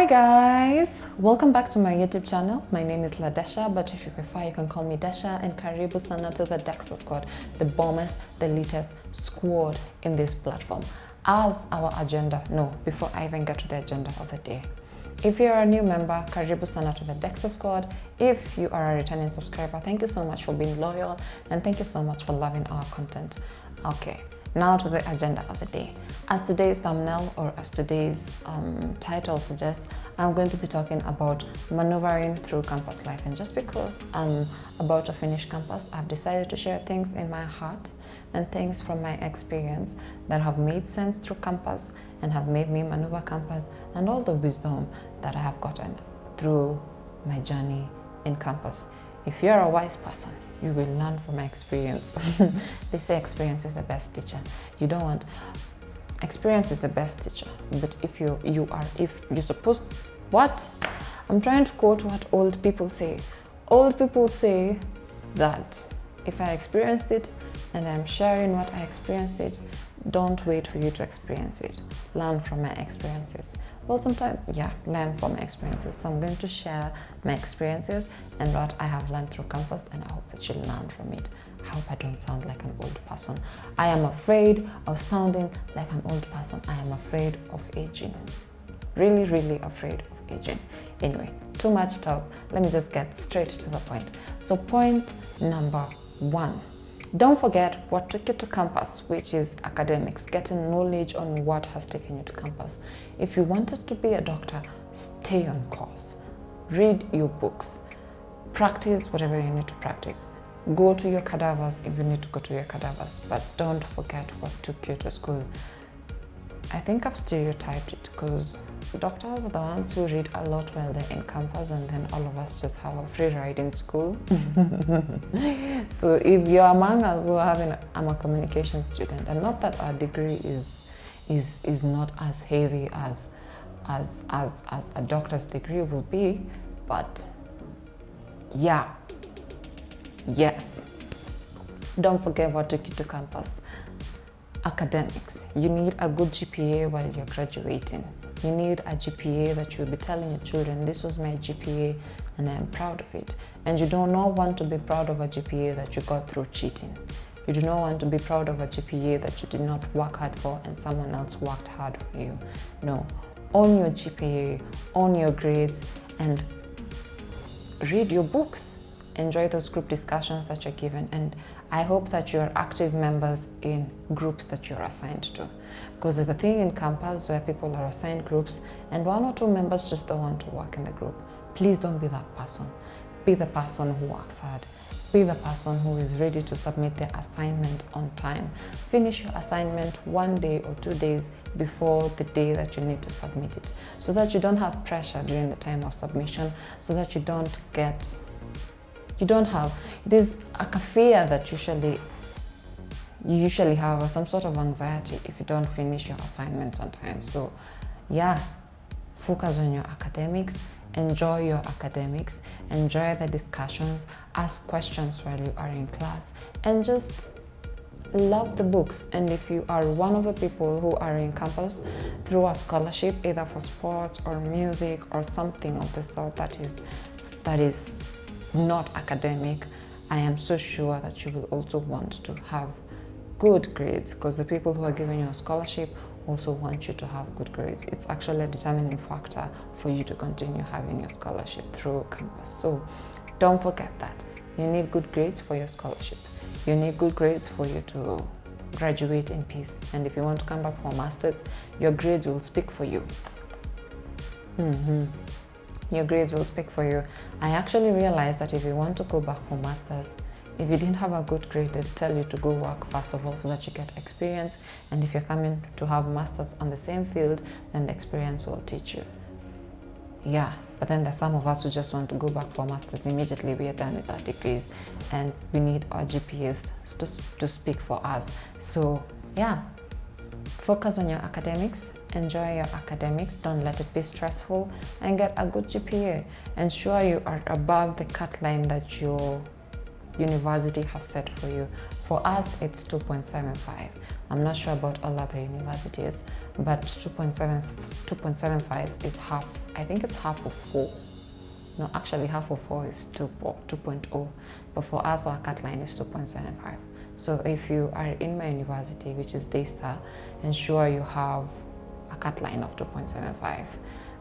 Guys, welcome back to my YouTube channel. My name is Ladesha, but if you prefer you can call me Desha, and karibu sana to the Dexter Squad, the bombest, the latest squad in this platform. As our agenda, before I even get to the agenda of the day, if you're a new member, karibu sana to the Dexter Squad. If you are a returning subscriber, thank you so much for being loyal, and thank you so much for loving our content. Okay, now to the agenda of the day. As today's thumbnail or as today's title suggests, I'm going to be talking about maneuvering through campus life. And just because I'm about to finish campus, I've decided to share things in my heart and things from my experience that have made sense through campus and have made me maneuver campus, and all the wisdom that I have gotten through my journey in campus. If you're a wise person, you will learn from my experience. They say experience is the best teacher. Experience is the best teacher, but if you're supposed, what? I'm trying to quote what old people say. Old people say that if I experienced it and I'm sharing what I experienced it, don't wait for you to experience it. Learn from my experiences. Well, sometimes, learn from my experiences. So I'm going to share my experiences and what I have learned through campus, and I hope that you'll learn from it. I hope I don't sound like an old person. I am afraid of sounding like an old person. I am afraid of aging. Really, really afraid of aging. Anyway, too much talk. Let me just get straight to the point. So point number 1. Don't forget what took you to campus, which is academics, getting knowledge on what has taken you to campus. If you wanted to be a doctor, stay on course. Read your books. Practice whatever you need to practice. Go to your cadavers if you need to go to your cadavers, but don't forget what took you to school. I think I've stereotyped it because doctors are the ones who read a lot while they're in campus, and then all of us just have a free ride in school. So if you're among us who are having, I'm a communication student, and not that our degree is not as heavy as a doctor's degree will be, but yes, don't forget what took you to campus. Academics. You need a good GPA while you're graduating. You need a GPA that you'll be telling your children, this was my GPA and I'm proud of it. And you do not want to be proud of a GPA that you got through cheating. You do not want to be proud of a GPA that you did not work hard for and someone else worked hard for you. No. Own your GPA, own your grades, and read your books. Enjoy those group discussions that you're given, and I hope that you're active members in groups that you're assigned to, because there's a thing in campus where people are assigned groups and 1 or 2 members just don't want to work in the group. Please don't be that person. Be the person who works hard. Be the person who is ready to submit their assignment on time. Finish your assignment 1 day or 2 days before the day that you need to submit it, so that you don't have pressure during the time of submission, so that you don't have, there's a fear that you usually have, or some sort of anxiety if you don't finish your assignments on time. So focus on your academics, enjoy your academics, enjoy the discussions, ask questions while you are in class, and just love the books. And if you are one of the people who are in campus through a scholarship, either for sports or music or something of the sort that is not academic, I am so sure that you will also want to have good grades, because the people who are giving you a scholarship also want you to have good grades. It's actually a determining factor for you to continue having your scholarship through campus. So don't forget that. You need good grades for your scholarship. You need good grades for you to graduate in peace. And if you want to come back for masters, your grades will speak for you. Your grades will speak for you. I actually realized that if you want to go back for masters, if you didn't have a good grade, they'd tell you to go work first of all so that you get experience. And if you're coming to have masters on the same field, then the experience will teach you. But then there's some of us who just want to go back for masters immediately. We are done with our degrees and we need our GPAs to speak for us. So focus on your academics. Enjoy your academics, don't let it be stressful, and get a good GPA. Ensure you are above the cut line that your university has set for you For us, it's 2.75. I'm not sure about all other universities, but 2.75 is half. I think it's half of 4. No, actually half of 4 is 2.0. But for us, our cut line is 2.75. So if you are in my university, which is Daystar, ensure you have a cut line of 2.75.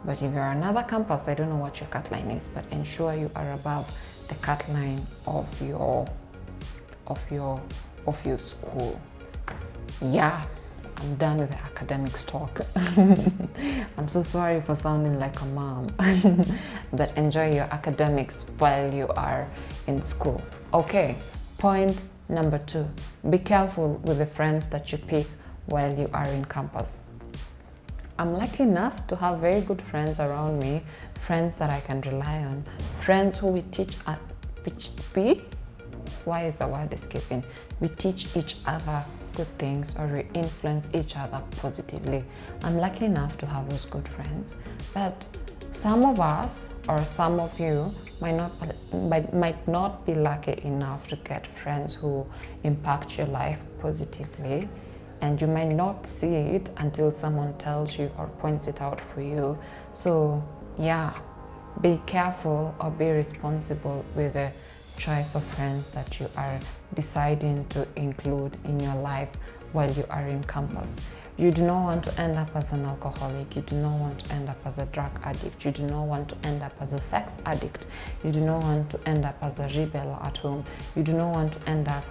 But if you're another campus, I don't know what your cut line is, but ensure you are above the cut line of your school. Yeah, I'm done with the academics talk. I'm so sorry for sounding like a mom. But enjoy your academics while you are in school. Okay, point number 2. Be careful with the friends that you pick while you are in campus. I'm lucky enough to have very good friends around me, friends that I can rely on, friends who we teach at why is the word escaping? We teach each other good things, or we influence each other positively. I'm lucky enough to have those good friends, but some of us or some of you might not be lucky enough to get friends who impact your life positively, and you might not see it until someone tells you or points it out for you. So yeah, be careful or be responsible with the choice of friends that you are deciding to include in your life while you are in campus. You do not want to end up as an alcoholic. You do not want to end up as a drug addict. You do not want to end up as a sex addict. You do not want to end up as a rebel at home. You do not want to end up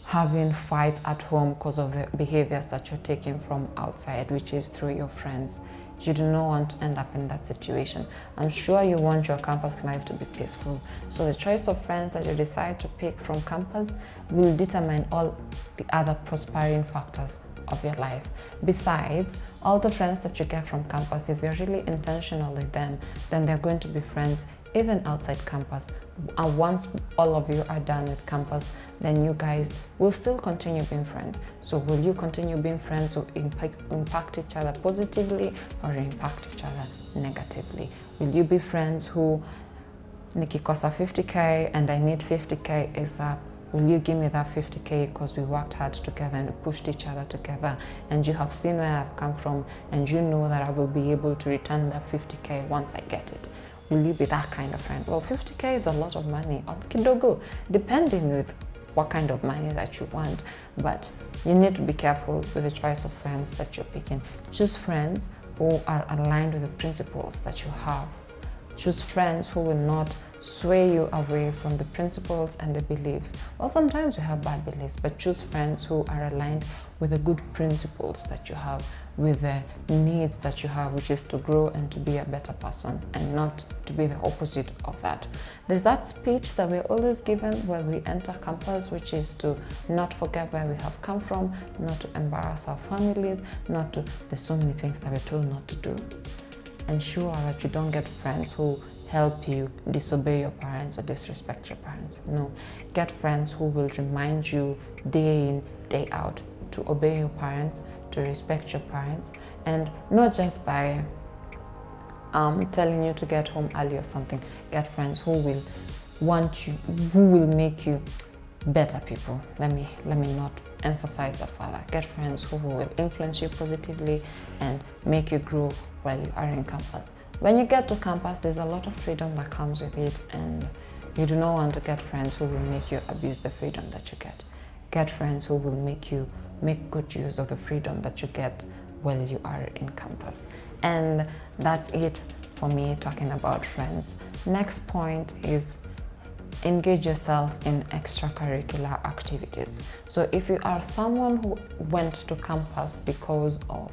having fights at home because of the behaviors that you're taking from outside, which is through your friends. You do not want to end up in that situation. I'm sure you want your campus life to be peaceful. So the choice of friends that you decide to pick from campus will determine all the other prospering factors of your life. Besides, all the friends that you get from campus, if you're really intentional with them, then they're going to be friends even outside campus. And once all of you are done with campus, then you guys will still continue being friends. So will you continue being friends who impact each other positively or impact each other negatively? Will you be friends who nikikosa 50k and I need 50k ASAP? Will you give me that 50k because we worked hard together and we pushed each other together, and you have seen where I've come from and you know that I will be able to return that 50k once I get it? Will you be that kind of friend? Well, 50k is a lot of money, or kidogo, depending with what kind of money that you want. But you need to be careful with the choice of friends that you're picking. Choose friends who are aligned with the principles that you have. Choose friends who will not sway you away from the principles and the beliefs. Well, sometimes you have bad beliefs, but choose friends who are aligned with the good principles that you have, with the needs that you have, which is to grow and to be a better person, and not to be the opposite of that. There's that speech that we're always given when we enter campus, which is to not forget where we have come from, not to embarrass our families, there's so many things that we're told not to do. Ensure that you don't get friends who help you disobey your parents or disrespect your parents. No, get friends who will remind you day in, day out to obey your parents, to respect your parents, and not just by telling you to get home early or something. Get friends who will want you, who will make you better people. Let me not emphasize that further. Get friends who will influence you positively and make you grow while you are in campus. When you get to campus, there's a lot of freedom that comes with it, and you do not want to get friends who will make you abuse the freedom that you get. Get friends who will make you make good use of the freedom that you get while you are in campus. And that's it for me talking about friends. Next point is engage yourself in extracurricular activities. So if you are someone who went to campus because of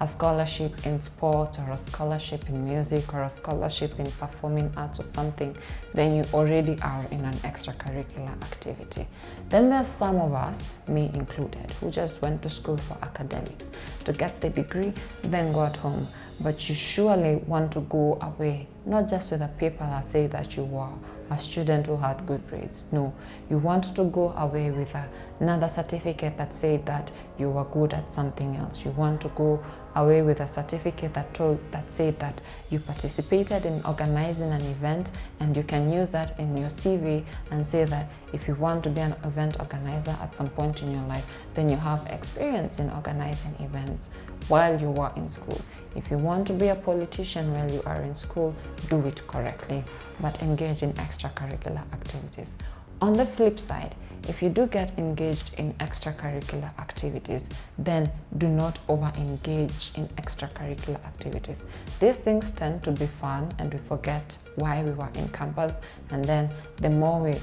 a scholarship in sports, or a scholarship in music, or a scholarship in performing arts or something, then you already are in an extracurricular activity. Then there's some of us, me included, who just went to school for academics to get the degree, then got home. But you surely want to go away, not just with a paper that says that you were a student who had good grades. No, you want to go away with another certificate that said that you were good at something else. You want to go away with a certificate that said that you participated in organizing an event, and you can use that in your CV and say that if you want to be an event organizer at some point in your life, then you have experience in organizing events while you were in school. If you want to be a politician while you are in school, do it correctly, but engage in extracurricular activities. On the flip side, if you do get engaged in extracurricular activities, then do not over-engage in extracurricular activities. These things tend to be fun and we forget why we were in campus, and then the more we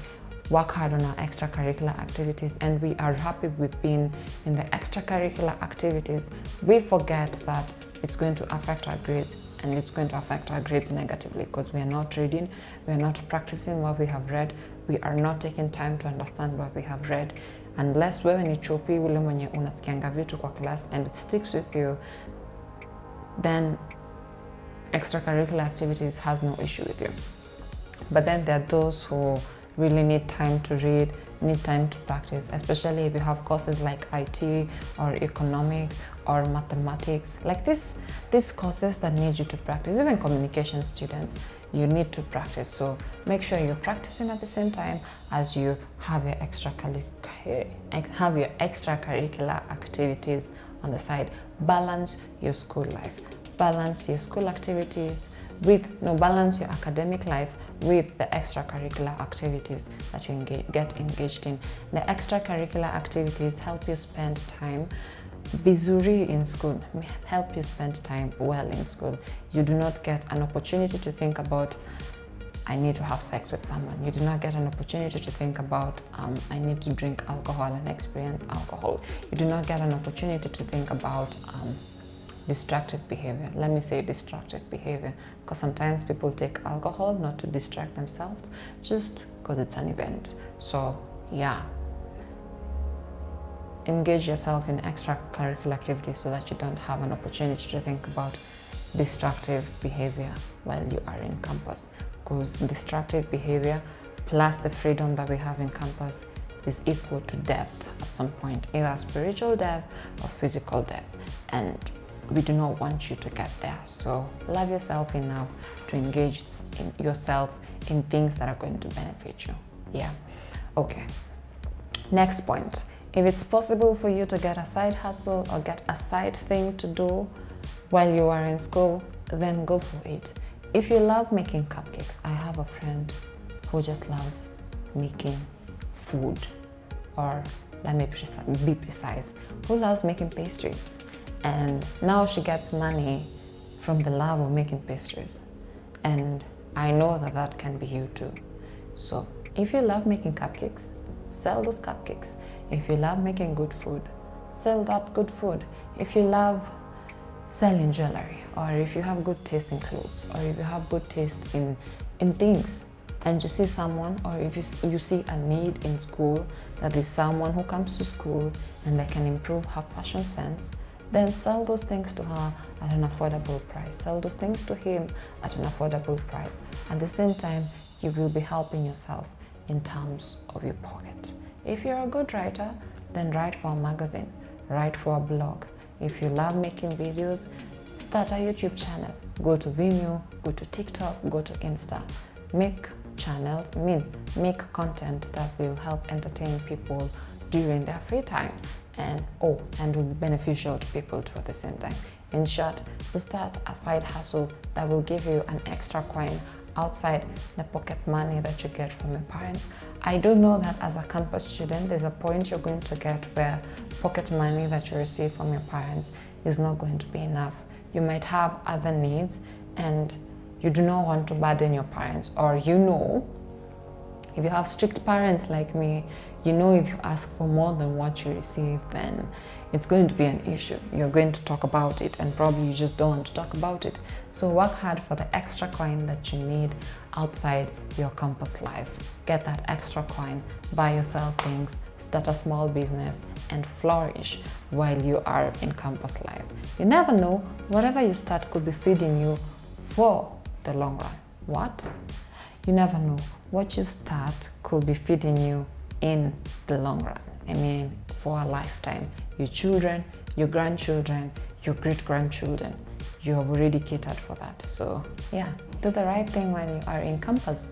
work hard on our extracurricular activities and we are happy with being in the extracurricular activities, we forget that it's going to affect our grades, and it's going to affect our grades negatively because we are not reading, we are not practicing what we have read, we are not taking time to understand what we have read. Unless wewe ni chopi ule mwenye unasikianga vitu kwa class and it sticks with you, then extracurricular activities has no issue with you. But then there are those who really need time to read, need time to practice, especially if you have courses like IT or economics or mathematics, like these courses that need you to practice. Even communication students, you need to practice. So make sure you're practicing at the same time as you have your extracurricular activities on the side. Balance your school life. Balance your school activities balance your academic life with the extracurricular activities that you get engaged in. The extracurricular activities help you spend time vizuri in school, help you spend time well in school. You do not get an opportunity to think about, I need to have sex with someone. You do not get an opportunity to think about, I need to drink alcohol and experience alcohol. You do not get an opportunity to think about destructive behavior. Let me say destructive behavior, because sometimes people take alcohol not to distract themselves, just because it's an event. So yeah, engage yourself in extracurricular activities so that you don't have an opportunity to think about destructive behavior while you are in campus, because destructive behavior plus the freedom that we have in campus is equal to death at some point, either spiritual death or physical death, and we do not want you to get there. So love yourself enough to engage in yourself in things that are going to benefit you. Yeah. Okay. Next point. If it's possible for you to get a side hustle or get a side thing to do while you are in school, then go for it. If you love making cupcakes, I have a friend who just loves making food, or let me be precise, who loves making pastries. And now she gets money from the love of making pastries. And I know that that can be you too. So if you love making cupcakes, sell those cupcakes. If you love making good food, sell that good food. If you love selling jewelry, or if you have good taste in clothes, or if you have good taste in things, and you see someone, or if you see a need in school, that is someone who comes to school and they can improve her fashion sense, then sell those things to her at an affordable price. Sell those things to him at an affordable price. At the same time, you will be helping yourself in terms of your pocket. If you're a good writer, then write for a magazine, write for a blog. If you love making videos, start a YouTube channel. Go to Vimeo, go to TikTok, go to Insta. Make channels, make content that will help entertain people during their free time, and will be beneficial to people too at the same time. In short, to start a side hustle that will give you an extra coin outside the pocket money that you get from your parents. I do know that as a campus student, there's a point you're going to get where pocket money that you receive from your parents is not going to be enough. You might have other needs and you do not want to burden your parents, or if you have strict parents like me, if you ask for more than what you receive, then it's going to be an issue. You're going to talk about it, and probably you just don't want to talk about it. So work hard for the extra coin that you need outside your campus life. Get that extra coin, buy yourself things, start a small business, and flourish while you are in campus life. You never know, whatever you start could be feeding you for the long run. What? You never know. What you start could be feeding you in the long run. I mean, for a lifetime. Your children, your grandchildren, your great-grandchildren, you have already catered for that. So yeah, do the right thing when you are in campus.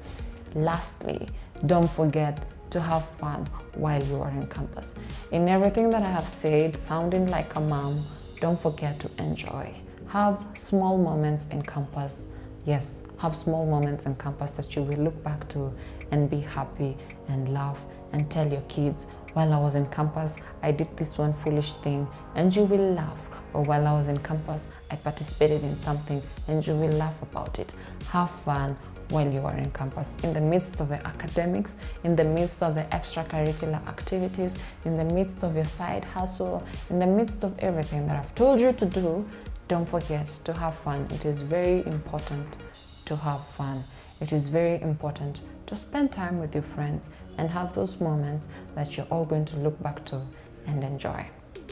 Lastly, don't forget to have fun while you are in campus. In everything that I have said, sounding like a mom, don't forget to enjoy. Have small moments in campus. Yes, have small moments in campus that you will look back to and be happy and laugh and tell your kids, while I was in campus, I did this one foolish thing, and you will laugh. Or while I was in campus, I participated in something, and you will laugh about it. Have fun while you are in campus, in the midst of the academics, in the midst of the extracurricular activities, in the midst of your side hustle, in the midst of everything that I've told you to do. Don't forget to have fun. It is very important to have fun. It is very important to spend time with your friends and have those moments that you're all going to look back to and enjoy.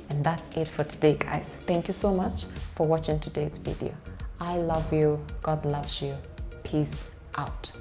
And that's it for today, guys. Thank you so much for watching today's video. I love you. God loves you. Peace out.